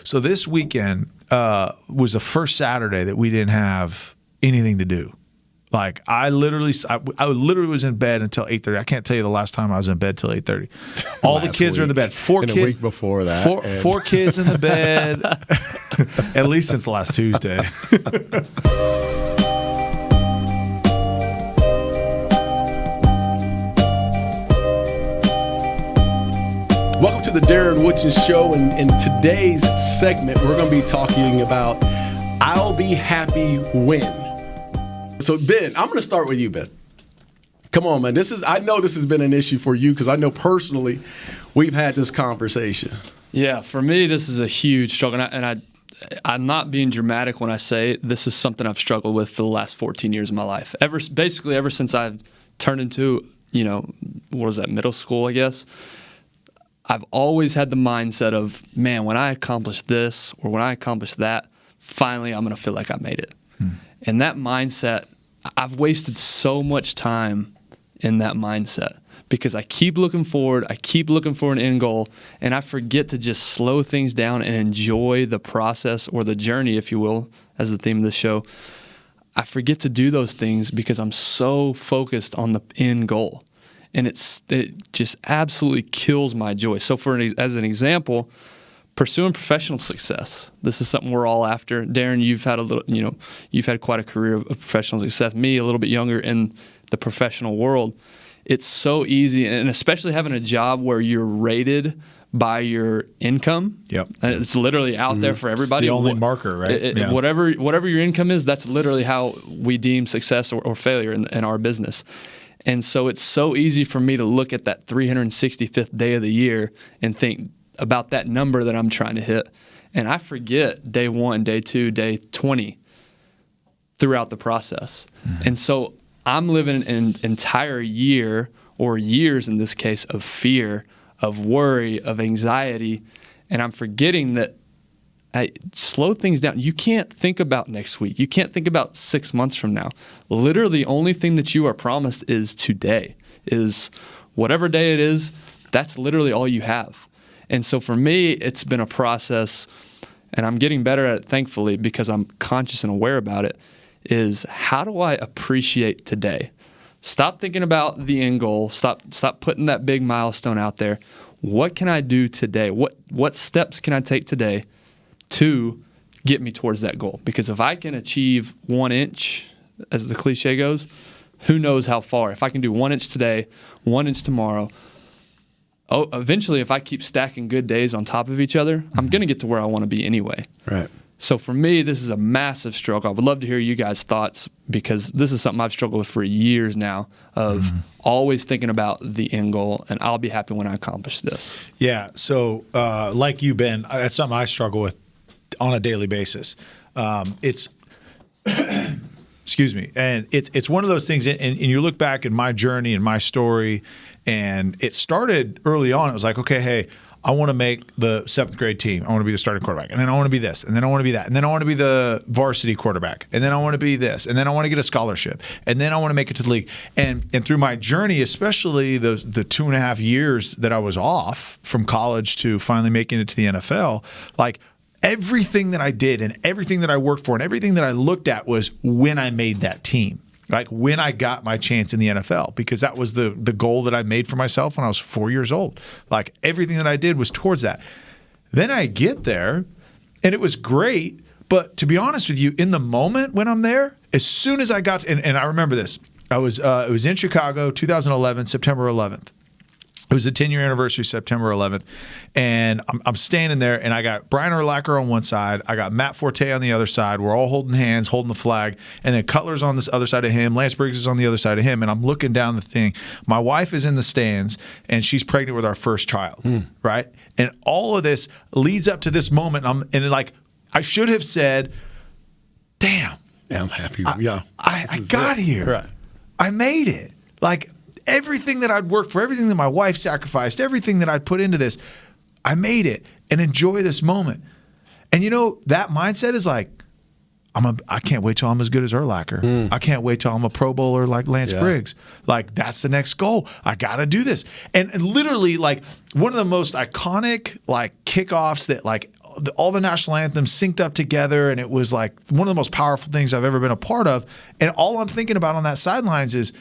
So this weekend was the first Saturday that we didn't have anything to do. Like I literally was in bed until 8:30. I can't tell you the last time I was in bed till 8:30. All the kids are in the bed. A week before that. Four kids in the bed. At least since last Tuesday. Welcome to the Darren Woodson Show. And in today's segment, we're going to be talking about I'll be happy when. So, Ben, I'm going to start with you, Ben. Come on, man. I know this has been an issue for you because I know personally we've had this conversation. Yeah, for me, this is a huge struggle. And I'm not being dramatic when I say this is something I've struggled with for the last 14 years of my life. Ever since I've turned into, middle school, I guess. I've always had the mindset of, man, when I accomplish this or when I accomplish that, finally I'm going to feel like I made it. And that mindset, I've wasted so much time in that mindset because I keep looking forward, I keep looking for an end goal, and I forget to just slow things down and enjoy the process or the journey, if you will, as the theme of the show. I forget to do those things because I'm so focused on the end goal. And it just absolutely kills my joy. So as an example, pursuing professional success. This is something we're all after. Darren, you've had quite a career of professional success. Me, a little bit younger in the professional world. It's so easy, and especially having a job where you're rated by your income. Yep. It's literally out there for everybody. It's the only marker, right? Yeah. Whatever your income is, that's literally how we deem success or failure in our business. And so it's so easy for me to look at that 365th day of the year and think about that number that I'm trying to hit. And I forget day 1, day 2, day 20 throughout the process. Mm-hmm. And so I'm living an entire year, or years in this case, of fear, of worry, of anxiety. And I'm forgetting that I slow things down. You can't think about next week. You can't think about 6 months from now. Literally, the only thing that you are promised is today, is whatever day it is, that's literally all you have. And so for me, it's been a process, and I'm getting better at it, thankfully, because I'm conscious and aware about it, is how do I appreciate today? Stop thinking about the end goal. Stop putting that big milestone out there. What can I do today? What steps can I take today to get me towards that goal? Because if I can achieve 1 inch, as the cliche goes, who knows how far. If I can do 1 inch today, 1 inch tomorrow, eventually if I keep stacking good days on top of each other, I'm going to get to where I want to be anyway. Right. So for me, this is a massive struggle. I would love to hear you guys' thoughts because this is something I've struggled with for years now of always thinking about the end goal, and I'll be happy when I accomplish this. Yeah. So like you, Ben, that's something I struggle with on a daily basis. It's excuse me, and it's one of those things. And you look back in my journey and my story, and it started early on. It was like, okay, hey, I want to make the 7th grade team. I want to be the starting quarterback, and then I want to be this, and then I want to be that, and then I want to be the varsity quarterback, and then I want to be this, and then I want to get a scholarship, and then I want to make it to the league. And through my journey, especially the 2.5 years that I was off from college to finally making it to the NFL, like everything that I did and everything that I worked for and everything that I looked at was when I made that team. Like when I got my chance in the NFL, because that was the goal that I made for myself when I was 4 years old. Like everything that I did was towards that. Then I get there, and it was great. But to be honest with you, in the moment when I'm there, as soon as I got to, and I remember this, it was in Chicago, 2011, September 11th. It was the 10-year anniversary, September 11th, and I'm standing there, and I got Brian Urlacher on one side, I got Matt Forte on the other side. We're all holding hands, holding the flag, and then Cutler's on this other side of him, Lance Briggs is on the other side of him, and I'm looking down the thing. My wife is in the stands, and she's pregnant with our first child, right? And all of this leads up to this moment, and I should have said, damn. Yeah, I'm happy. I got here. Right. I made it. Like, everything that I'd worked for, everything that my wife sacrificed, everything that I'd put into this, I made it and enjoy this moment. And that mindset is like, I can't wait till I'm as good as Urlacher. I can't wait till I'm a Pro Bowler like Lance Briggs. Like, that's the next goal. I got to do this. And literally, like, one of the most iconic, like, kickoffs that, like, all the national anthems synced up together, and it was like one of the most powerful things I've ever been a part of. And all I'm thinking about on that sidelines is,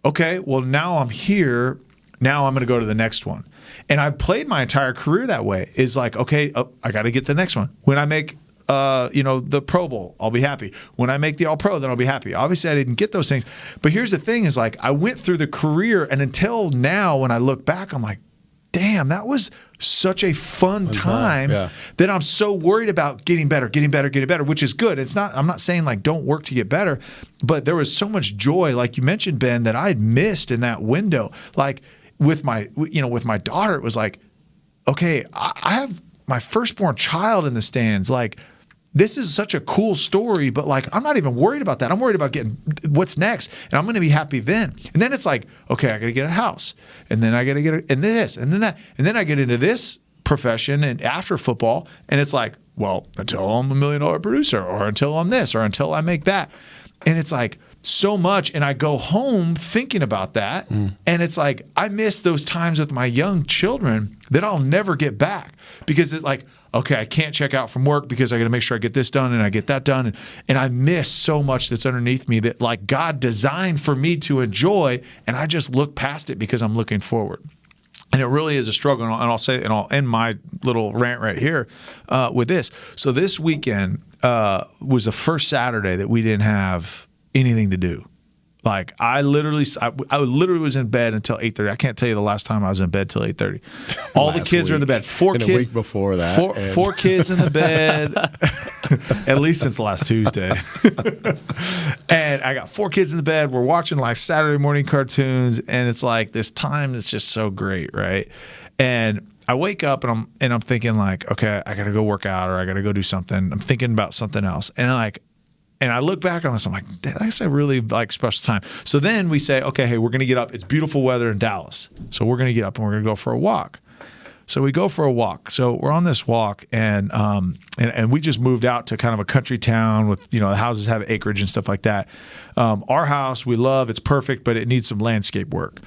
okay, well, now I'm here. Now I'm going to go to the next one. And I've played my entire career that way. Is like, okay, I got to get the next one. When I make the Pro Bowl, I'll be happy. When I make the All-Pro, then I'll be happy. Obviously, I didn't get those things. But here's the thing is like I went through the career, and until now when I look back, I'm like, damn, that was such a fun time that I'm so worried about getting better, which is good. I'm not saying like don't work to get better, but there was so much joy, like you mentioned, Ben, that I had missed in that window. Like with my daughter, it was like, okay, I have my firstborn child in the stands. Like, this is such a cool story, but like I'm not even worried about that. I'm worried about getting what's next, and I'm going to be happy then. And then it's like, okay, I got to get a house, and then I got to get and this, and then that, and then I get into this profession and after football, and it's like, well, until I'm $1 million producer, or until I'm this, or until I make that, and it's like so much. And I go home thinking about that, and it's like I miss those times with my young children that I'll never get back, because it's like, okay, I can't check out from work because I got to make sure I get this done and I get that done. And I miss so much that's underneath me that like God designed for me to enjoy, and I just look past it because I'm looking forward. And it really is a struggle. And I'll say, and I'll end my little rant right here with this. So this weekend was the first Saturday that we didn't have anything to do. Like I literally was in bed until 8:30. I can't tell you the last time I was in bed till 8:30. All the kids are in the bed. A week before that. Four kids in the bed, at least since last Tuesday. And I got 4 kids in the bed. We're watching like Saturday morning cartoons, and it's like this time that's just so great, right? And I wake up and I'm thinking like, okay, I got to go work out, or I got to go do something. I'm thinking about something else, and I look back on this, I'm like, that's a really like special time. So then we say, okay, hey, we're going to get up. It's beautiful weather in Dallas. So we're going to get up and we're going to go for a walk. So we go for a walk. So we're on this walk, and we just moved out to kind of a country town with, the houses have acreage and stuff like that. Our house we love, it's perfect, but it needs some landscape work.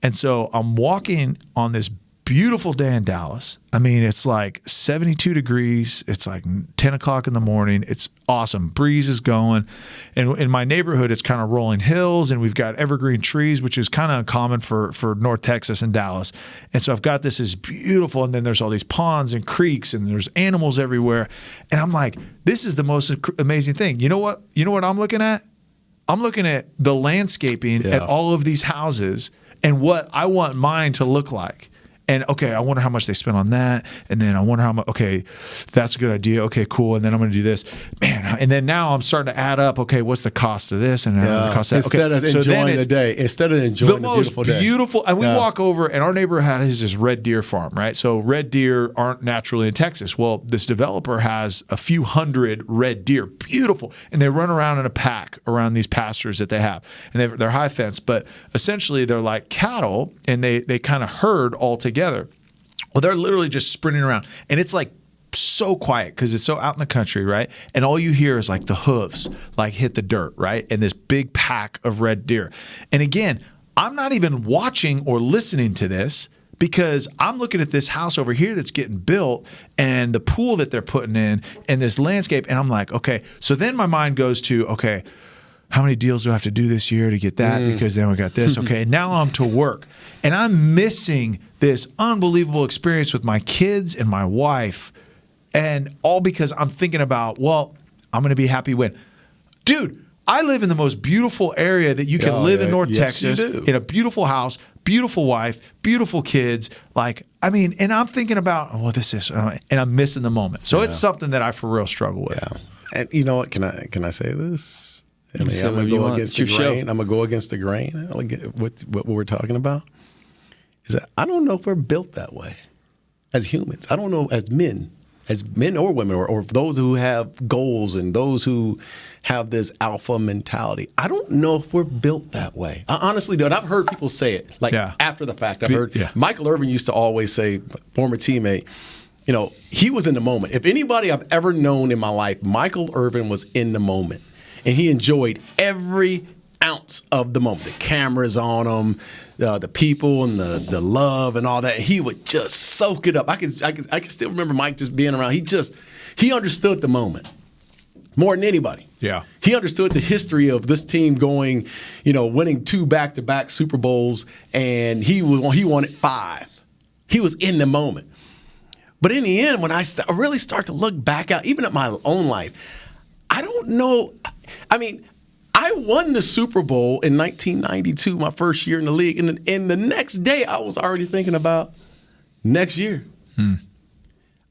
And so I'm walking on this beautiful day in Dallas. I mean, it's like 72 degrees. It's like 10 o'clock in the morning. It's awesome. Breeze is going. And in my neighborhood, it's kind of rolling hills, and we've got evergreen trees, which is kind of uncommon for North Texas and Dallas. And so I've got this is beautiful. And then there's all these ponds and creeks, and there's animals everywhere. And I'm like, this is the most amazing thing. You know what I'm looking at? I'm looking at the landscaping at all of these houses and what I want mine to look like. And okay, I wonder how much they spent on that, and then I wonder how much. Okay, that's a good idea. Okay, cool. And then I'm going to do this, man. And then now I'm starting to add up. Okay, what's the cost of this and the cost of that? Instead of enjoying the day, instead of enjoying the beautiful day, beautiful. And we walk over, and our neighborhood has this red deer farm, right? So red deer aren't naturally in Texas. Well, this developer has a few hundred red deer, beautiful, and they run around in a pack around these pastures that they have, and they're high fence, but essentially they're like cattle, and they kind of herd all together. Well, they're literally just sprinting around, and it's like so quiet because it's so out in the country, right? And all you hear is like the hooves like hit the dirt, right? And this big pack of red deer. And again, I'm not even watching or listening to this because I'm looking at this house over here that's getting built and the pool that they're putting in and this landscape, and I'm like, okay. So then my mind goes to, okay, how many deals do I have to do this year to get that? Because then we got this. Okay, now I'm to work. And I'm missing this unbelievable experience with my kids and my wife. And all because I'm thinking about, well, I'm going to be happy when. Dude, I live in the most beautiful area that you can live in North Texas, in a beautiful house, beautiful wife, beautiful kids. Like, I mean, and I'm thinking about, and I'm missing the moment. So it's something that I for real struggle with. Yeah. And you know what? Can I say this? I'm going to go against the grain. I'm going to go against the grain with what we're talking about. Is that I don't know if we're built that way as humans. I don't know as men or women, or those who have goals and those who have this alpha mentality. I don't know if we're built that way. I honestly don't. I've heard people say it after the fact. I've heard Michael Irvin used to always say, former teammate, he was in the moment. If anybody I've ever known in my life, Michael Irvin was in the moment. And he enjoyed every ounce of the moment. The cameras on him, the people and the love and all that. He would just soak it up. I can still remember Mike just being around. He understood the moment more than anybody. Yeah. He understood the history of this team going, winning 2 back-to-back Super Bowls, and he wanted 5. He was in the moment. But in the end, when I really start to look back out, even at my own life, I don't know. I mean, I won the Super Bowl in 1992, my first year in the league, and the next day I was already thinking about next year.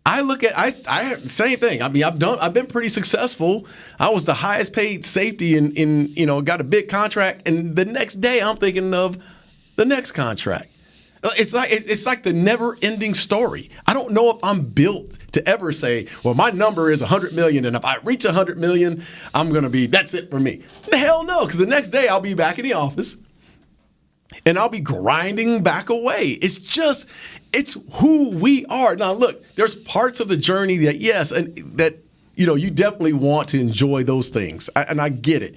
I look at I same thing. I mean, I've been pretty successful. I was the highest paid safety in got a big contract, and the next day I'm thinking of the next contract. It's like the never-ending story. I don't know if I'm built to ever say, well, my number is 100 million, and if I reach 100 million, that's it for me. The hell no, because the next day I'll be back in the office, and I'll be grinding back away. It's who we are. Now, look, there's parts of the journey that, yes, and that you definitely want to enjoy those things, and I get it.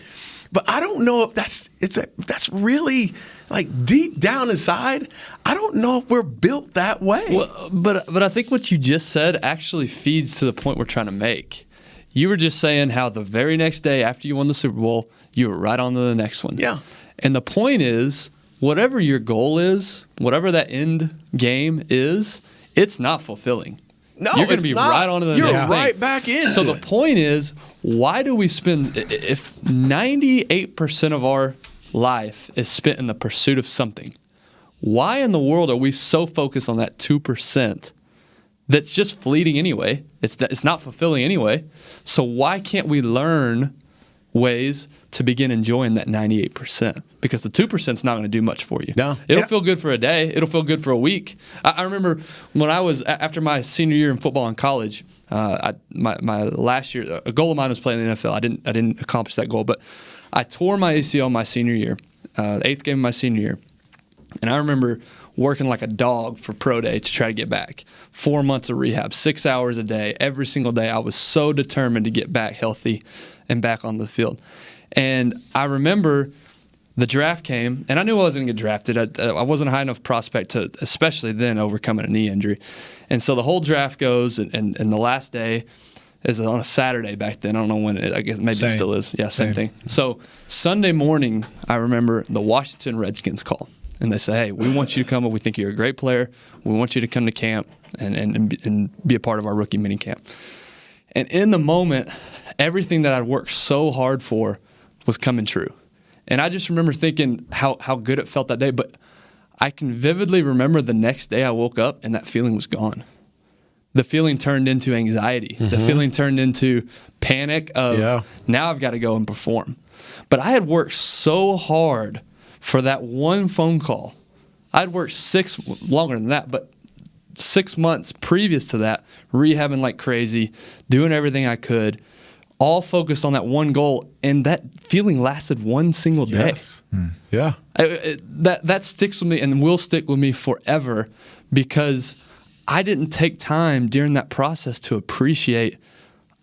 But I don't know if that's really, like, deep down inside. I don't know if we're built that way. Well, but I think what you just said actually feeds to the point we're trying to make. You were just saying how the very next day after you won the Super Bowl, you were right on to the next one. Yeah. And the point is, whatever your goal is, whatever that end game is, it's not fulfilling. No, you're going to be not. right on to the You're next right thing. back in. So the point is, why do we spend, if 98% of our life is spent in the pursuit of something, why in the world are we so focused on that 2% that's just fleeting anyway? It's not fulfilling anyway. So why can't we learn ways to begin enjoying that 98%? Because the 2% is not going to do much for you. No. It'll feel good for a day. It'll feel good for a week. I remember when I was, after my senior year in football in college, my last year, a goal of mine was playing in the NFL. I didn't accomplish that goal, but I tore my ACL my senior year, the 8th game of my senior year. And I remember working like a dog for pro day to try to get back. 4 months of rehab, 6 hours a day, every single day. I was so determined to get back healthy and back on the field. And I remember the draft came, and I knew I wasn't going to get drafted. I wasn't a high enough prospect to, especially then, overcoming a knee injury. And so the whole draft goes, and the last day is on a Saturday back then. I don't know when I guess maybe it still is. Yeah, same thing. So Sunday morning, I remember the Washington Redskins call. And they say, hey, we want you to come. We think you're a great player. We want you to come to camp and be a part of our rookie mini camp. And in the moment, everything that I'd worked so hard for was coming true. And I just remember thinking how good it felt that day. But I can vividly remember the next day I woke up and that feeling was gone. The feeling turned into anxiety. Mm-hmm. The feeling turned into panic of now I've got to go and perform. But I had worked so hard for that one phone call. I'd worked longer than that, but 6 months previous to that, rehabbing like crazy, doing everything I could, all focused on that one goal, and that feeling lasted one single day. Yes. Yeah. That sticks with me and will stick with me forever because I didn't take time during that process to appreciate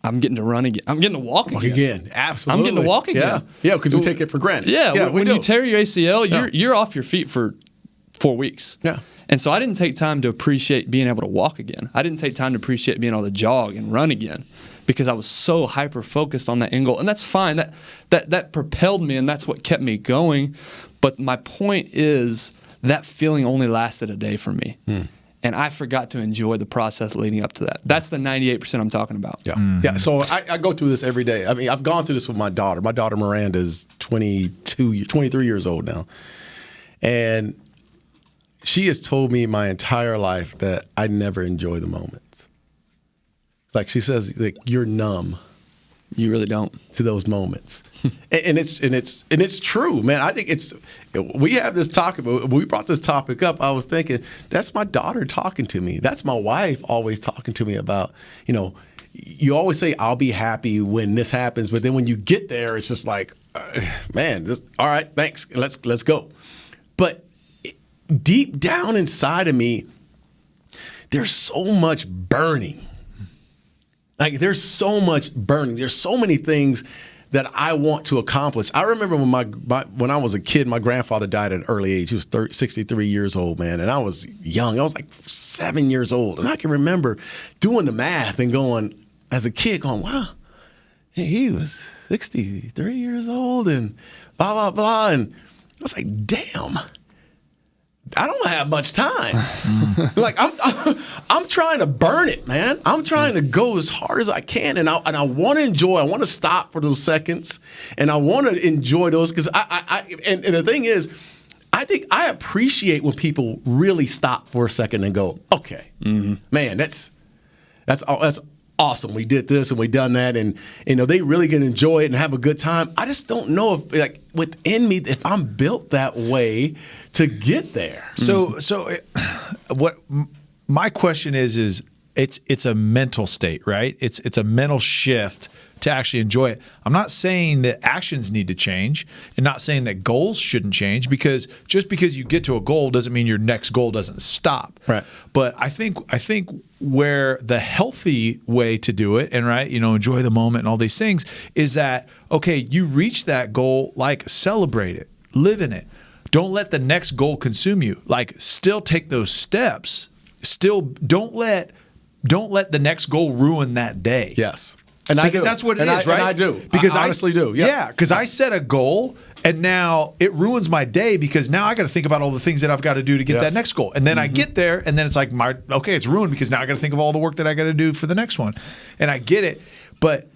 I'm getting to run again. I'm getting to walk again. Absolutely. I'm getting to walk again. Yeah, because we take it for granted. Yeah, when you tear your ACL, you're off your feet for 4 weeks. Yeah. And so I didn't take time to appreciate being able to walk again. I didn't take time to appreciate being able to jog and run again because I was so hyper-focused on that end goal. And that's fine. That propelled me, and that's what kept me going. But my point is that feeling only lasted a day for me. And I forgot to enjoy the process leading up to that. That's the 98% I'm talking about. Yeah. Yeah. So I go through this every day. I mean, I've gone through this with my daughter. My daughter Miranda is 23 years old now. And she has told me my entire life that I never enjoy the moments. It's like she says, like, you're numb. You really don't. To those moments. and it's true, man. I think we have this topic. When we brought this topic up, I was thinking, that's my daughter talking to me. That's my wife always talking to me about, you always say, I'll be happy when this happens. But then when you get there, it's just like, man, just all right, thanks. Let's go. But deep down inside of me, there's so much burning. Like, there's so much burning. There's so many things that I want to accomplish. I remember when I was a kid, my grandfather died at an early age. He was 63 years old, man, and I was young. I was like 7 years old, and I can remember doing the math and going, as a kid, going, wow, he was 63 years old and blah, blah, blah. And I was like, damn, I don't have much time. Like I'm trying to burn it, man. I'm trying to go as hard as I can, and I want to enjoy. I want to stop for those seconds, and I want to enjoy those because and the thing is, I think I appreciate when people really stop for a second and go, okay, man, that's awesome. We did this and we done that, and they really can enjoy it and have a good time. I just don't know if, like, within me, if I'm built that way to get there. So what my question is it's a mental state, right? It's a mental shift to actually enjoy it. I'm not saying that actions need to change, and not saying that goals shouldn't change, because just because you get to a goal doesn't mean your next goal doesn't stop. Right. But I think where the healthy way to do it, and right, enjoy the moment and all these things, is that, okay, you reach that goal, like, celebrate it, live in it. Don't let the next goal consume you. Like, still take those steps. Still don't let the next goal ruin that day. Yes. Because that's what it is, right? And I do. Because I honestly do. Yeah, because I set a goal, and now it ruins my day, because now I got to think about all the things that I've got to do to get that next goal. And then I get there, and then it's like, it's ruined, because now I got to think of all the work that I got to do for the next one. And I get it. But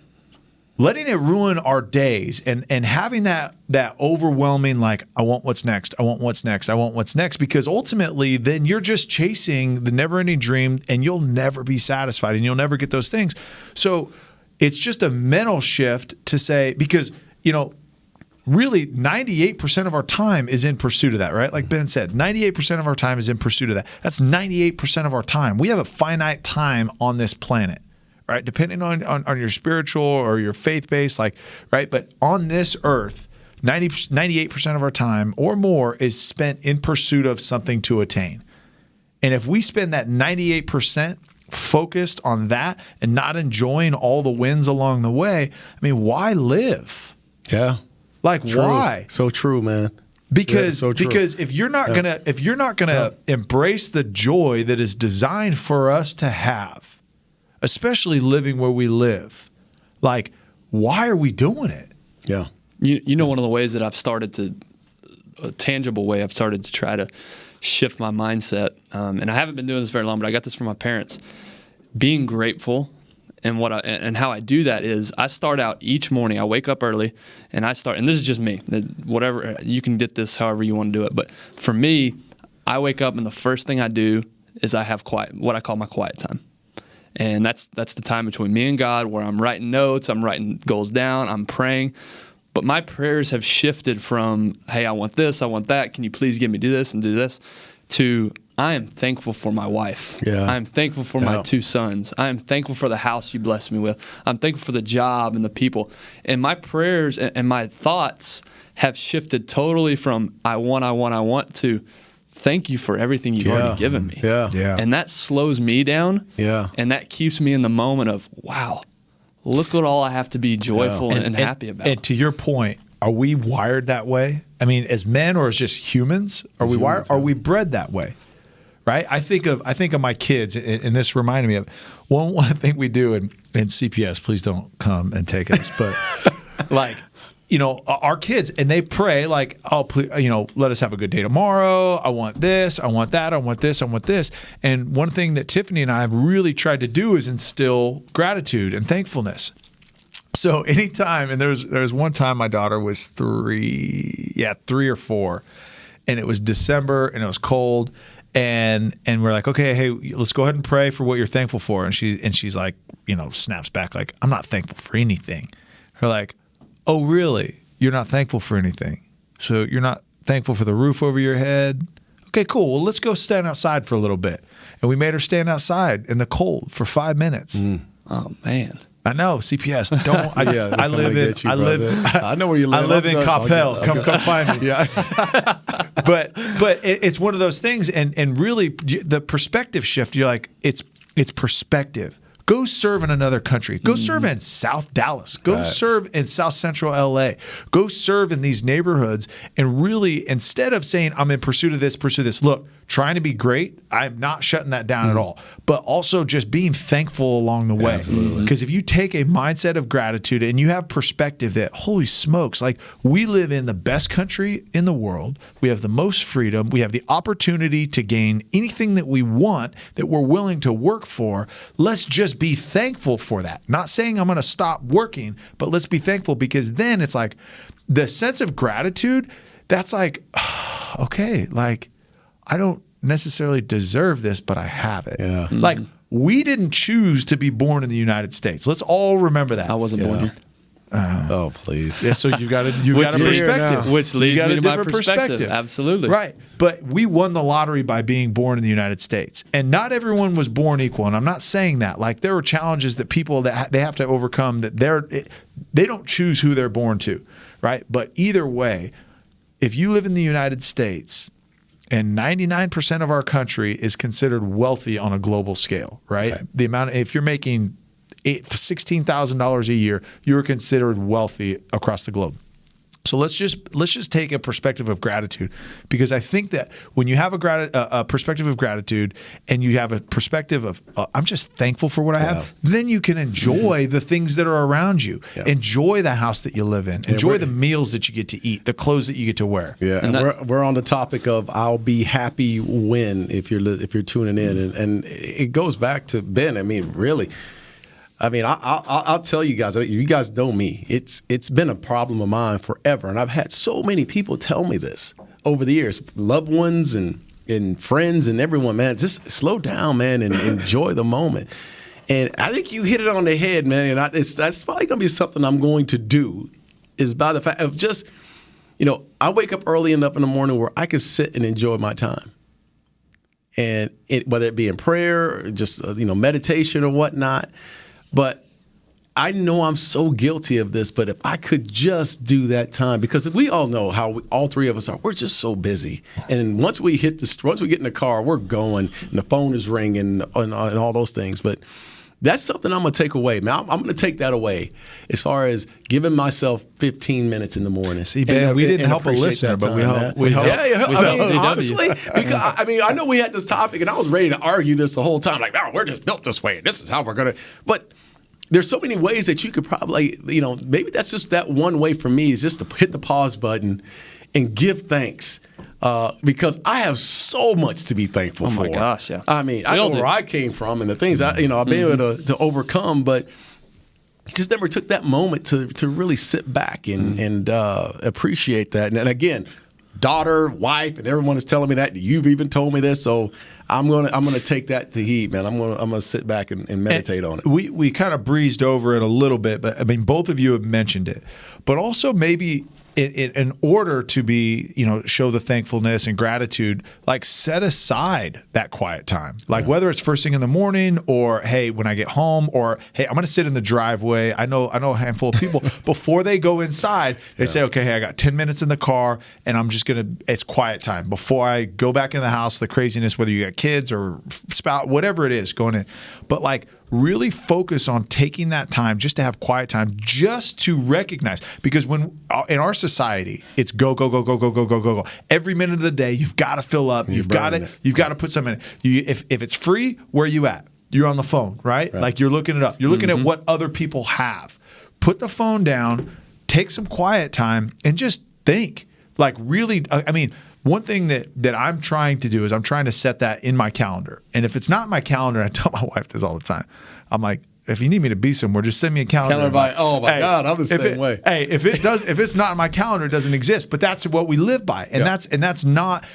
letting it ruin our days and having that overwhelming, like, I want what's next, I want what's next, I want what's next, because ultimately then you're just chasing the never-ending dream, and you'll never be satisfied, and you'll never get those things. So it's just a mental shift to say, because, really 98% of our time is in pursuit of that, right? Like Ben said, 98% of our time is in pursuit of that. That's 98% of our time. We have a finite time on this planet, right? Depending on your spiritual or your faith base, like, right? But on this earth, 98% of our time or more is spent in pursuit of something to attain. And if we spend that 98% focused on that and not enjoying all the wins along the way, I mean, why live? Yeah. Like, true. Why? So true, man. Because so true. because if you're not gonna embrace the joy that is designed for us to have, especially living where we live, like, why are we doing it? Yeah. One of the ways that a tangible way I've started to try to shift my mindset, and I haven't been doing this very long, but I got this from my parents, being grateful. And how I do that is I start out each morning. I wake up early, and and this is just me. Whatever, you can get this however you want to do it. But for me, I wake up, and the first thing I do is I have what I call my quiet time. And that's the time between me and God, where I'm writing notes, I'm writing goals down, I'm praying. But my prayers have shifted from, hey, I want this, I want that, can you please give me do this, to I am thankful for my wife. Yeah. I am thankful for my 2 sons. I am thankful for the house you blessed me with. I'm thankful for the job and the people. And my prayers and my thoughts have shifted totally from I want to thank you for everything you've already given me. Yeah. And that slows me down. Yeah. And that keeps me in the moment of, wow, look at all I have to be joyful and happy about. And to your point, are we wired that way? I mean, as men or as just humans? Are we wired? Are we bred that way? Right? I think of my kids, and this reminded me of one thing we do in CPS. Please don't come and take us, but like, our kids, and they pray like, oh, please, let us have a good day tomorrow. I want this, I want that, I want this, I want this. And one thing that Tiffany and I have really tried to do is instill gratitude and thankfulness. So anytime, and there was one time my daughter was 3 or 4, and it was December and it was cold. And we're like, okay, hey, let's go ahead and pray for what you're thankful for. And she's like, snaps back like, I'm not thankful for anything. We're like, oh, really? You're not thankful for anything? So you're not thankful for the roof over your head? Okay, cool. Well, let's go stand outside for a little bit. And we made her stand outside in the cold for 5 minutes. Oh, man. I know, CPS. Don't. I know where you live. I live in Coppell. Come find me. Yeah. But it's one of those things, and really the perspective shift. You're like, it's perspective. Go serve in another country. Go serve in South Dallas. Go serve in South Central LA. Go serve in these neighborhoods, and really, instead of saying, I'm in pursuit of this, pursue this, look, trying to be great, I'm not shutting that down at all, but also just being thankful along the way. Absolutely. Because if you take a mindset of gratitude and you have perspective that, holy smokes, like we live in the best country in the world, we have the most freedom, we have the opportunity to gain anything that we want that we're willing to work for, let's just be thankful for that. Not saying I'm going to stop working, but let's be thankful, because then it's like the sense of gratitude, that's like, okay, like, I don't necessarily deserve this, but I have it. Yeah. Like, we didn't choose to be born in the United States. Let's all remember that. I wasn't born here. Oh, please. Yeah, so you got a perspective. Which leads You got me a to my different perspective. Absolutely. Right. But we won the lottery by being born in the United States. And not everyone was born equal. And I'm not saying that. Like, there were challenges that people that they have to overcome, that they don't choose who they're born to. Right. But either way, if you live in the United States, and 99% of our country is considered wealthy on a global scale, right? The amount, if you're making $16,000 a year, you're considered wealthy across the globe. So let's just take a perspective of gratitude, because I think that when you have a perspective of gratitude and you have a perspective of I'm just thankful for what I have, then you can enjoy the things that are around you. Enjoy the house that you live in. Enjoy the meals that you get to eat, the clothes that you get to wear. Yeah, and we're on the topic of I'll be happy when, if you're tuning in, and it goes back to Ben. I mean, really. I mean, I'll tell you guys. You guys know me. It's been a problem of mine forever, and I've had so many people tell me this over the years, loved ones and friends and everyone. Man, just slow down, man, and enjoy the moment. And I think you hit it on the head, man. And that's probably going to be something I'm going to do. Is by the fact of just, I wake up early enough in the morning where I can sit and enjoy my time. And whether it be in prayer, or just meditation or whatnot. But I know I'm so guilty of this, but if I could just do that time, because we all know how all three of us are, we're just so busy. And once we get in the car, we're going, and the phone is ringing and all those things. But that's something I'm going to take away, man. I'm going to take that away as far as giving myself 15 minutes in the morning. See, Ben, we didn't help a listener, but we helped. Honestly, because I know we had this topic, and I was ready to argue this the whole time. Like, oh, we're just built this way. This is how we're going to. But there's so many ways that you could probably, maybe that's just that one way for me is just to hit the pause button and give thanks. Because I have so much to be thankful for. Oh, my gosh, yeah. I mean, I know where I came from and the things I've been able to overcome, but just never took that moment to really sit back and appreciate that. And again, daughter, wife, and everyone is telling me that. You've even told me this, so I'm gonna take that to heed, man. I'm gonna sit back and meditate on it. We kind of breezed over it a little bit, but I mean, both of you have mentioned it, but also maybe in order to be, show the thankfulness and gratitude, like set aside that quiet time. Like whether it's first thing in the morning or, hey, when I get home, or, hey, I'm going to sit in the driveway. I know a handful of people before they go inside, they say, okay, hey, I got 10 minutes in the car and I'm just it's quiet time. Before I go back in the house, the craziness, whether you got kids or spouse, whatever it is going in. But like, really focus on taking that time just to have quiet time, just to recognize, because when in our society it's go go go go go go go go go every minute of the day, you've got to fill up, you've got to put some in it. If it's free, where are you at? You're on the phone, right? Like you're looking it up, you're looking at what other people have. Put the phone down, take some quiet time, and just think. Like really, I mean, one thing that I'm trying to do is I'm trying to set that in my calendar. And if it's not in my calendar, I tell my wife this all the time. I'm like, if you need me to be somewhere, just send me a calendar. Oh my God, I'm the same way. Hey, if it's not in my calendar, it doesn't exist. But that's what we live by, and that's not.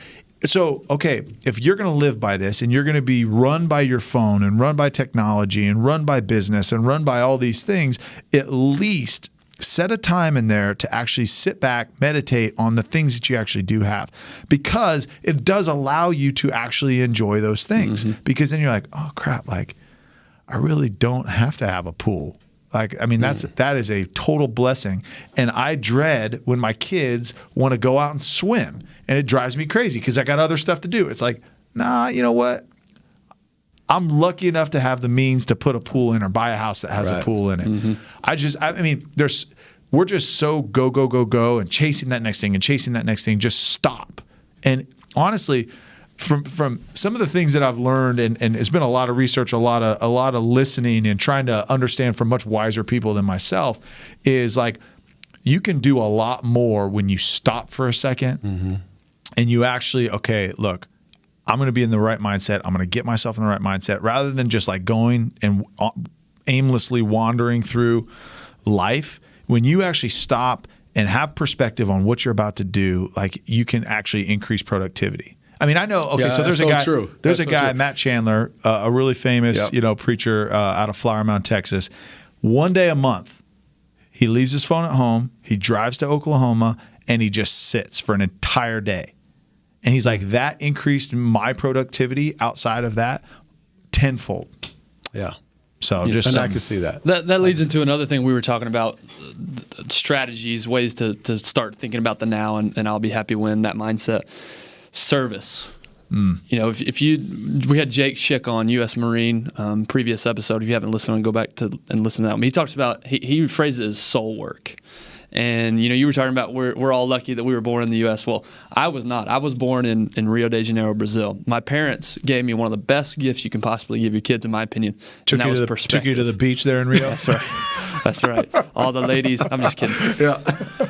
So okay, if you're going to live by this, and you're going to be run by your phone, and run by technology, and run by business, and run by all these things, at least set a time in there to actually sit back, meditate on the things that you actually do have, because it does allow you to actually enjoy those things. Because then you're like, oh crap, like I really don't have to have a pool. Like, I mean, that is a total blessing. And I dread when my kids want to go out and swim, and it drives me crazy because I got other stuff to do. It's like, nah, you know what? I'm lucky enough to have the means to put a pool in or buy a house that has a pool in it. We're just so go and chasing that next thing and chasing that next thing. Just stop. And honestly, from some of the things that I've learned, and it's been a lot of research, a lot of listening, and trying to understand from much wiser people than myself, is like you can do a lot more when you stop for a second and you actually, okay, look, I'm going to be in the right mindset. I'm going to get myself in the right mindset rather than just like going and aimlessly wandering through life. When you actually stop and have perspective on what you're about to do, like you can actually increase productivity. I mean, I know. Okay, so there's a guy. There's a guy, Matt Chandler, a really famous, preacher out of Flower Mound, Texas. One day a month, he leaves his phone at home. He drives to Oklahoma and he just sits for an entire day. And he's like, that increased my productivity outside of that tenfold. Yeah. So and I can see that. That leads into another thing we were talking about, strategies, ways to start thinking about the now and I'll be happy when, that mindset. Service. You know, we had Jake Schick on, U.S. Marine, previous episode. If you haven't listened, go back and listen to that one. He talks about, he phrases it as soul work. And, you know, you were talking about we're all lucky that we were born in the U.S. Well, I was not. I was born in Rio de Janeiro, Brazil. My parents gave me one of the best gifts you can possibly give your kids, in my opinion. Took you to the beach there in Rio? That's right. That's right. All the ladies. I'm just kidding. Yeah.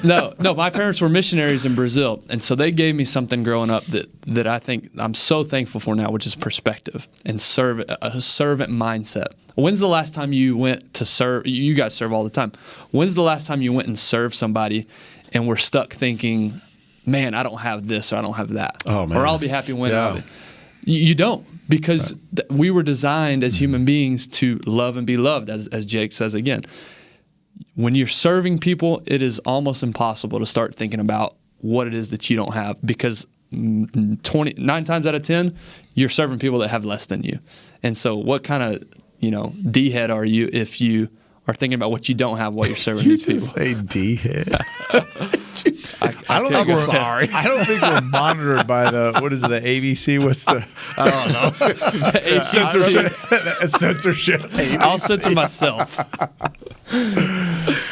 No, my parents were missionaries in Brazil. And so they gave me something growing up that I think I'm so thankful for now, which is perspective and a servant mindset. When's the last time you went to serve? You guys serve all the time. When's the last time you went and served somebody and were stuck thinking, man, I don't have this or I don't have that? Oh, man. Or I'll be happy when you don't, because we were designed as human beings to love and be loved, as Jake says again. When you're serving people, it is almost impossible to start thinking about what it is that you don't have, because 9 times out of 10, you're serving people that have less than you. And so what kind of D-head are you if you are thinking about what you don't have while you're serving these people? Say D-head. I don't think we're monitored by the ABC? What's the? I don't know. Censorship. I'll censor myself.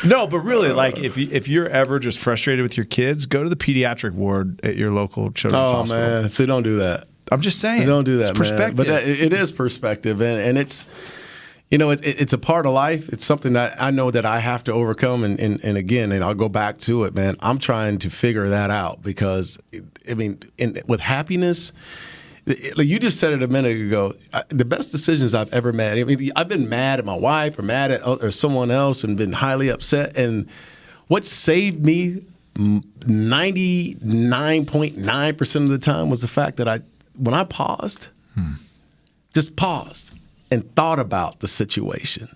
No, but really, like if you're ever just frustrated with your kids, go to the pediatric ward at your local children's hospital. Oh man, so don't do that. I'm just saying. Don't do that, it's perspective. Man. But it is perspective, and it's. It's a part of life. It's something that I know that I have to overcome. And again, I'll go back to it, man. I'm trying to figure that out because, with happiness, like you just said it a minute ago, the best decisions I've ever made. I've been mad at my wife or mad at or someone else and been highly upset. And what saved me 99.9% of the time was the fact that when I paused, just paused, and thought about the situation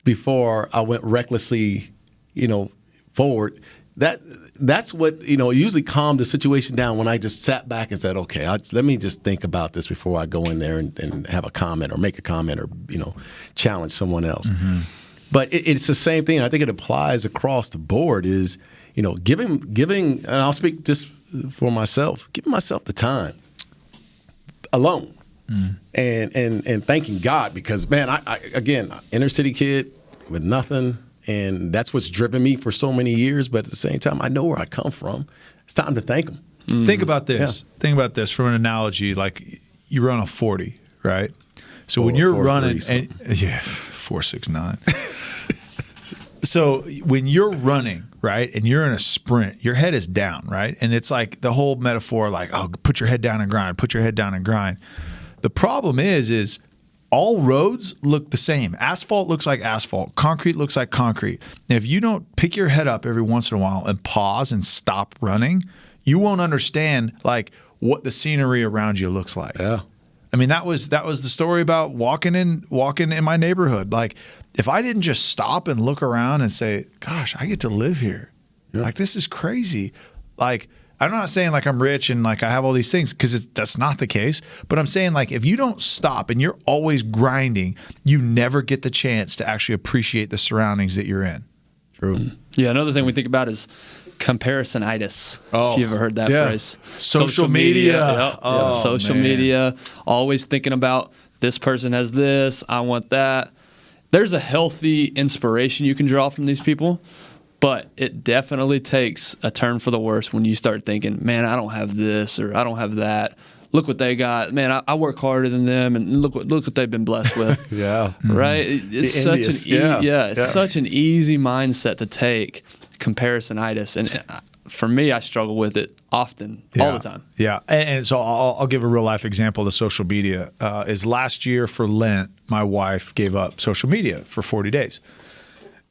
before I went recklessly, forward. That's what usually calmed the situation down when I just sat back and said, okay, let me just think about this before I go in there and have a comment or make a comment or challenge someone else. Mm-hmm. But it's the same thing. I think it applies across the board. Is giving, and I'll speak just for myself, giving myself the time alone. And thanking God, because man, I again, inner city kid with nothing, and that's what's driven me for so many years. But at the same time, I know where I come from. It's time to thank Him. Mm-hmm. Think about this. Yeah. Think about this from an analogy. Like you run a 40, right? So when you're running, 4.69. So when you're running, right, and you're in a sprint, your head is down, right, and it's like the whole metaphor, like, oh, put your head down and grind. Put your head down and grind. The problem is all roads look the same. Asphalt looks like asphalt. Concrete looks like concrete. And if you don't pick your head up every once in a while and pause and stop running, you won't understand like what the scenery around you looks like. Yeah. I mean, that was the story about walking in my neighborhood. Like if I didn't just stop and look around and say, gosh, I get to live here. Yeah. Like this is crazy. Like I'm not saying like I'm rich and like I have all these things, because that's not the case. But I'm saying like if you don't stop and you're always grinding, you never get the chance to actually appreciate the surroundings that you're in. True. Yeah, another thing we think about is comparisonitis. If you ever heard that phrase. Social media. Social media. Always thinking about this person has this, I want that. There's a healthy inspiration you can draw from these people, but it definitely takes a turn for the worse when you start thinking, man, I don't have this or I don't have that. Look what they got. Man, I work harder than them, and look what they've been blessed with. Yeah. Right? It's such such an easy mindset to take, comparisonitis. And for me, I struggle with it often, all the time. Yeah. And so I'll give a real life example of social media. Is last year for Lent, my wife gave up social media for 40 days.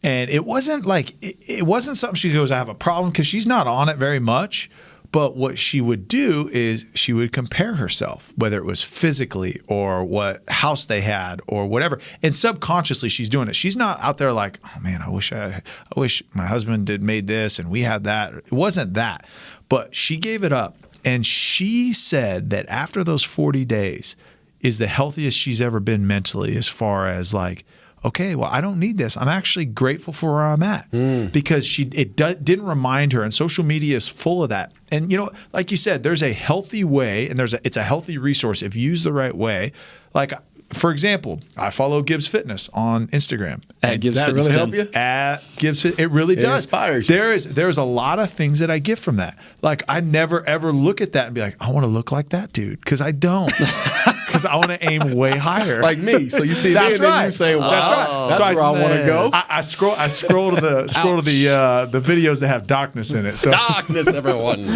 And it wasn't like, it wasn't something she goes, I have a problem, because she's not on it very much. But what she would do is she would compare herself, whether it was physically or what house they had or whatever. And subconsciously, she's doing it. She's not out there like, oh man, I wish my husband had made this and we had that. It wasn't that. But she gave it up. And she said that after those 40 days is the healthiest she's ever been mentally, as far as like, okay, well, I don't need this. I'm actually grateful for where I'm at, because it didn't remind her. And social media is full of that. And, like you said, there's a healthy way, and it's a healthy resource if used the right way. Like, for example, I follow Gibbs Fitness on Instagram. At Gibbs that Fitness really 10. help you? At Gibbs Fitness, it really does. It inspires you. There's a lot of things that I get from that. Like, I never ever look at that and be like, I want to look like that dude, because I don't. Because I want to aim way higher. Like me. So you see me, and then you say, wow, that's where I want to go. I scroll to the videos that have darkness in it. So darkness, everyone.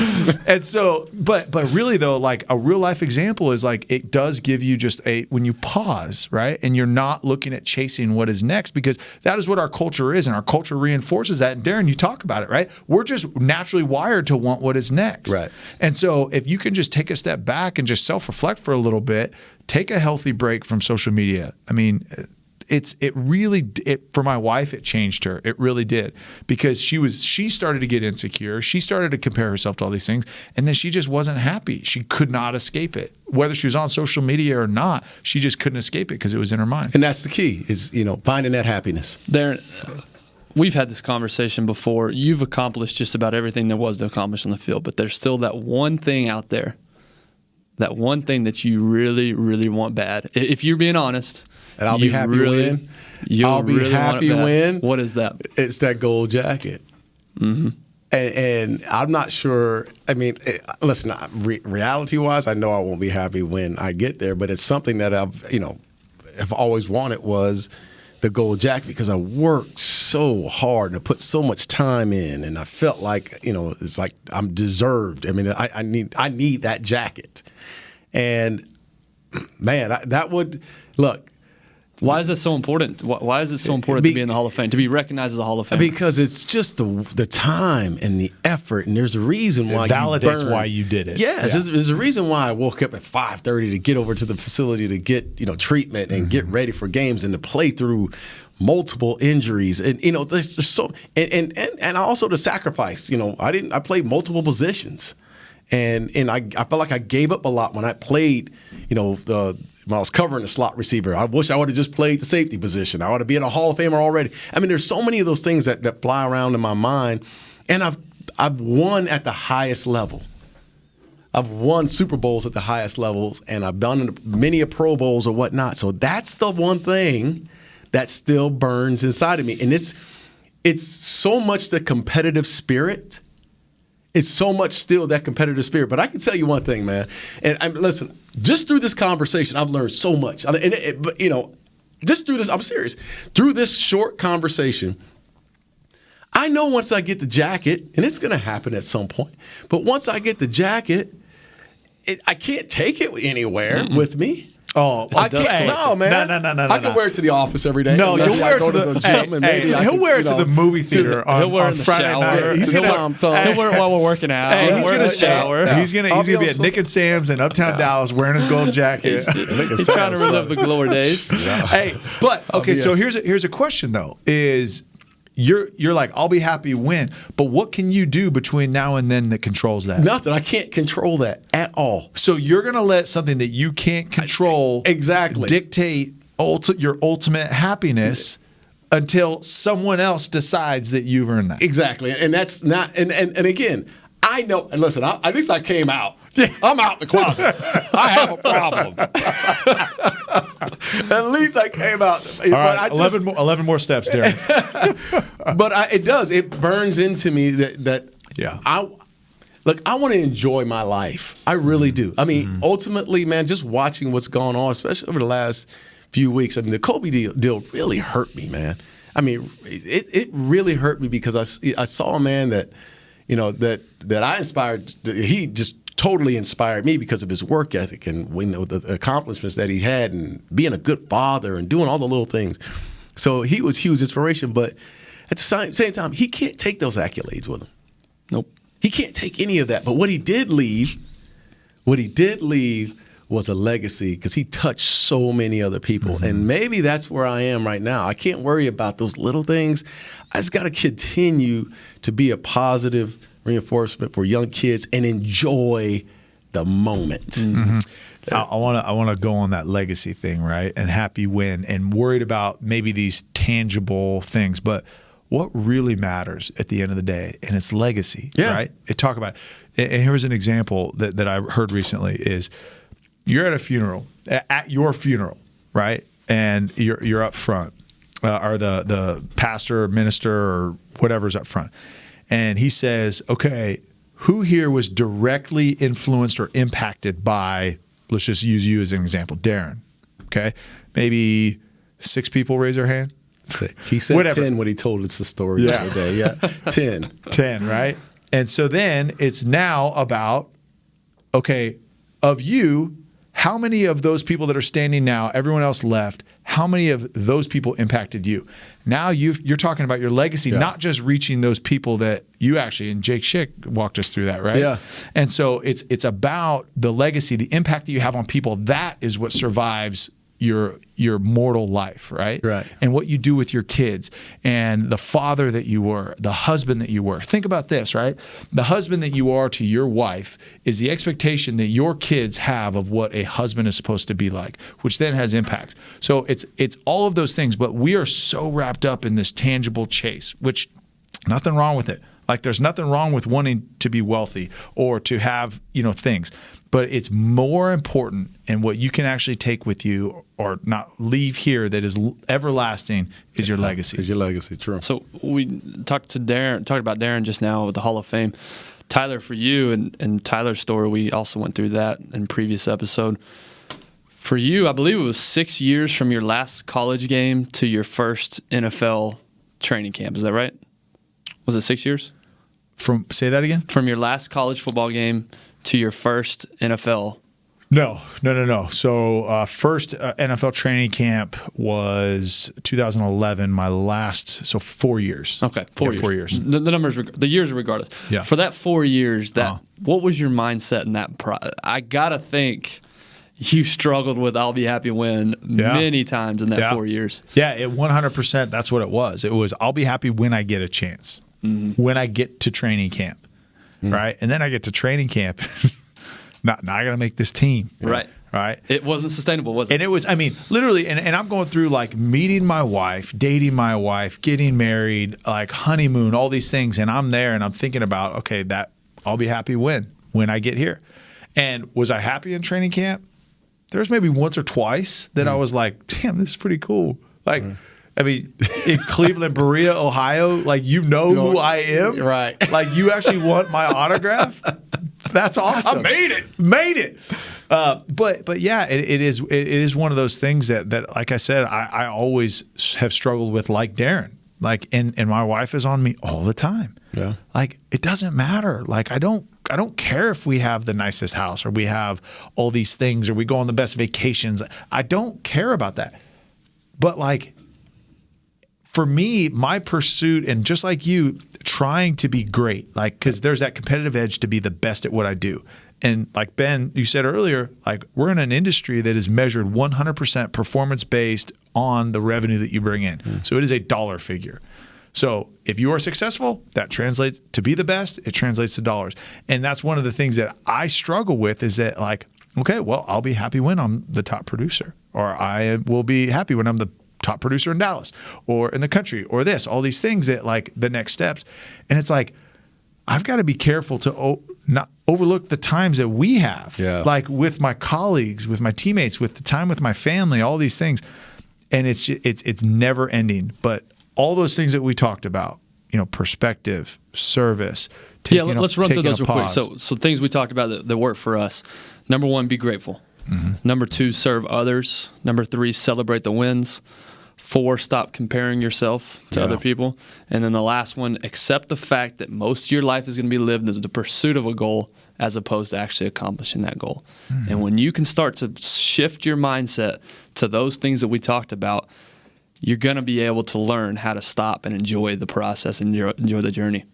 And so, but really though, like a real life example is like, it does give you just when you pause, right? And you're not looking at chasing what is next, because that is what our culture is, and our culture reinforces that. And Darren, you talk about it, right? We're just naturally wired to want what is next. Right. And so if you can just take a step back and just self-reflect for a little bit, take a healthy break from social media. I mean, for my wife, it changed her. It really did, because she started to get insecure. She started to compare herself to all these things, and then she just wasn't happy. She could not escape it. Whether she was on social media or not, she just couldn't escape it because it was in her mind. And that's the key, is finding that happiness. Darren, we've had this conversation before. You've accomplished just about everything there was to accomplish on the field, but there's still that one thing out there, that one thing that you really, really want bad. If you're being honest, and I'll be happy when. I'll be happy when. What is that? It's that gold jacket. Mm-hmm. And I'm not sure. I mean, listen, reality-wise, I know I won't be happy when I get there, but it's something that I've always wanted, was the gold jacket, because I worked so hard and I put so much time in, and I felt like, it's like I'm deserved. I mean, I need that jacket. And man, that would look. Why is that so important? Why is it so important to be in the Hall of Fame, to be recognized as a Hall of Famer? Because it's just the time and the effort, and there's a reason why it validates why you did it. Yes, there's a reason why I woke up at 5:30 to get over to the facility to get treatment and get ready for games and to play through multiple injuries, and there's so and also the sacrifice. I played multiple positions, and I felt like I gave up a lot when I played. When I was covering the slot receiver, I wish I would have just played the safety position. I ought to be in a Hall of Famer already. I mean, there's so many of those things that fly around in my mind, and I've won at the highest level. I've won Super Bowls at the highest levels, and I've done many a Pro Bowls or whatnot. So that's the one thing that still burns inside of me, and it's so much the competitive spirit. It's so much still that competitive spirit. But I can tell you one thing, man. And listen, just through this conversation, I've learned so much. But just through this, I'm serious. Through this short conversation, I know once I get the jacket, and it's going to happen at some point, but once I get the jacket, I can't take it anywhere with me. Oh, I can't. No, man. No. I can wear it to the office every day. No, you'll wear it to the gym, and maybe he'll wear it to the movie theater on Friday night. He'll wear it while we're working out. He's going to shower. He's gonna be at Nick and Sam's in Uptown Dallas wearing his gold jacket. He's trying to relive the glory days. Hey, but okay. So here's a question though: is you're like, I'll be happy when, but what can you do between now and then that controls that? Nothing. I can't control that at all. So you're going to let something that you can't control exactly dictate your ultimate happiness until someone else decides that you've earned that. Exactly. And that's not, and again, I know, and listen, at least I came out. I'm out the closet. I have a problem. At least I came out. All right, 11 more steps, Darren. But it does. It burns into me that Yeah. I want to enjoy my life. I really do. I mean, ultimately, man, just watching what's going on, especially over the last few weeks. I mean, the Kobe deal really hurt me, man. I mean, it really hurt me because I saw a man that, you know, that I inspired. He just totally inspired me because of his work ethic and the accomplishments that he had and being a good father and doing all the little things. So he was huge inspiration, but at the same time, he can't take those accolades with him. Nope. He can't take any of that. But what he did leave was a legacy because he touched so many other people. Mm-hmm. And maybe that's where I am right now. I can't worry about those little things. I just got to continue to be a positive reinforcement for young kids and enjoy the moment. Mm-hmm. I want to go on that legacy thing, right? And happy win and worried about maybe these tangible things, but what really matters at the end of the day, and it's legacy, right? Talk about it. And here's an example that I heard recently is you're at a funeral, at your funeral, right? And you're up front, or the pastor or minister or whatever's up front. And he says, okay, who here was directly influenced or impacted by, let's just use you as an example, Darren, okay? Maybe 6 people raise their hand. He said Whatever. 10 when he told us the story the other day. Yeah, 10. 10, right? And so then it's now about, okay, of you, how many of those people that are standing now, everyone else left, how many of those people impacted you? Now you're talking about your legacy, not just reaching those people that you actually, and Jake Schick walked us through that, right? Yeah. And so it's about the legacy, the impact that you have on people. That is what survives your mortal life, right? Right. And what you do with your kids and the father that you were, the husband that you were. Think about this, right? The husband that you are to your wife is the expectation that your kids have of what a husband is supposed to be like, which then has impacts. So it's all of those things, but we are so wrapped up in this tangible chase, which nothing wrong with it. Like there's nothing wrong with wanting to be wealthy or to have, things. But it's more important, and what you can actually take with you or not leave here that is everlasting is your legacy. Is your legacy, true. So we talked about Darren just now with the Hall of Fame. Tyler, for you and Tyler's story, we also went through that in previous episode. For you, I believe it was 6 years from your last college game to your first NFL training camp. Is that right? Was it 6 years? Say that again? From your last college football game to your first NFL? No. So first NFL training camp was 2011, my last, so 4 years. Okay, 4 years. The numbers, the years regardless. Yeah. For that 4 years, what was your mindset in that? I got to think you struggled with I'll be happy when many times in that 4 years. Yeah, 100%, that's what it was. It was I'll be happy when I get a chance, when I get to training camp. Right, and then I get to training camp. Now I got to make this team. Right. It wasn't sustainable, was it? And it was, literally, and I'm going through like meeting my wife, dating my wife, getting married, like honeymoon, all these things, and I'm there and I'm thinking about, okay, that I'll be happy when I get here. And was I happy in training camp? There's maybe once or twice that I was like, damn, this is pretty cool. Like. In Cleveland, Berea, Ohio, like who I am, right? Like you actually want my autograph? That's awesome. I made it. But yeah, it is one of those things that like I said, I always have struggled with, like Darren, like and my wife is on me all the time. Yeah, like it doesn't matter. Like I don't care if we have the nicest house or we have all these things or we go on the best vacations. I don't care about that. But like. For me, my pursuit, and just like you, trying to be great, like, because there's that competitive edge to be the best at what I do. And like Ben, you said earlier, like we're in an industry that is measured 100% performance based on the revenue that you bring in. So it is a dollar figure. So if you are successful, that translates to be the best. It translates to dollars. And that's one of the things that I struggle with is that like, okay, well, I'll be happy when I'm the top producer, or I will be happy when I'm the top producer in Dallas or in the country or all these things that like the next steps. And it's like, I've got to be careful not overlook the times that we have, Yeah. with my colleagues, with my teammates, with the time with my family, all these things. And it's never ending. But all those things that we talked about, perspective, service. Let's run through those real quick. So things we talked about that work for us. Number 1, be grateful. Mm-hmm. Number 2, serve others. Number 3, celebrate the wins. 4, stop comparing yourself to other people. And then the last one, accept the fact that most of your life is going to be lived in the pursuit of a goal as opposed to actually accomplishing that goal. Mm-hmm. And when you can start to shift your mindset to those things that we talked about, you're going to be able to learn how to stop and enjoy the process and enjoy the journey.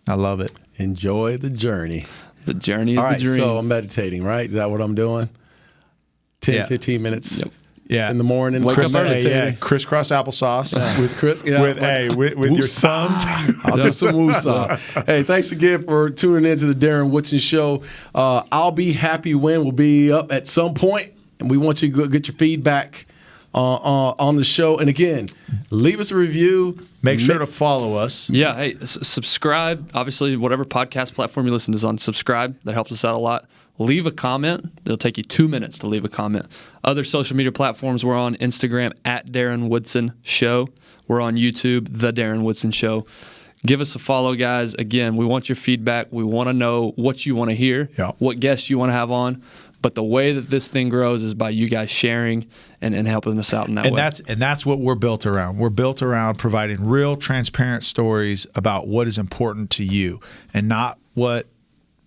I love it. Enjoy the journey. The journey is All right, the dream. so I'm meditating, right? Is that what I'm doing? 10, 15 minutes in the morning. Wake up early. Crisscross applesauce with Chris. With your thumbs. I'll do some woosah. Hey, thanks again for tuning in to the Darren Woodson Show. I'll Be Happy When will be up at some point, and we want you to get your feedback on the show. And again, leave us a review. Make sure to follow us. Yeah, hey, subscribe. Obviously, whatever podcast platform you listen to is on, subscribe. That helps us out a lot. Leave a comment. It'll take you 2 minutes to leave a comment. Other social media platforms, we're on Instagram at Darren Woodson Show. We're on YouTube, The Darren Woodson Show. Give us a follow, guys. Again, we want your feedback. We want to know what you want to hear, what guests you want to have on. But the way that this thing grows is by you guys sharing and helping us out in that way. And that's what we're built around. We're built around providing real, transparent stories about what is important to you and not what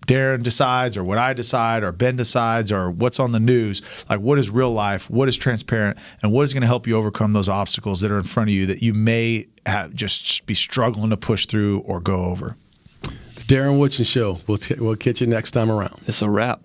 Darren decides or what I decide or Ben decides or what's on the news. Like, what is real life, what is transparent, and what is going to help you overcome those obstacles that are in front of you that you may have just be struggling to push through or go over. The Darren Woodson Show. We'll catch you next time around. It's a wrap.